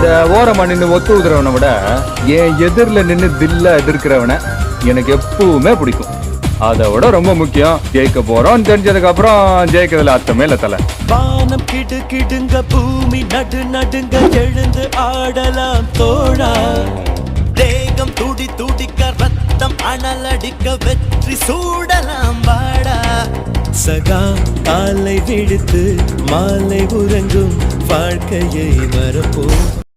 இந்த ஓரமா நின்று ஒத்து உதுறவனை விட என் எதிரில் நின்று தில்ல எதிர்க்கிறவனை எனக்கு எப்பவுமே பிடிக்கும். அதை விட ரொம்ப முக்கியம், ஜெயிக்க போறோம் தெரிஞ்சதுக்கு அப்புறம் ஜெயிக்கிறதுல அர்த்தமே இல்ல தல. வானம் கிடு கிடுங்க, பூமி நடு நடுங்க, எழுந்து ஆடலாம் தோழா. தேகம் துடி துடிக்க, ரத்தம் அனலடிக்க, வெற்றி சூடலாம் வாடா. சகா காலை விடுத்து மாலை உறங்கும், வாழ்க்கையை மறப்போம்.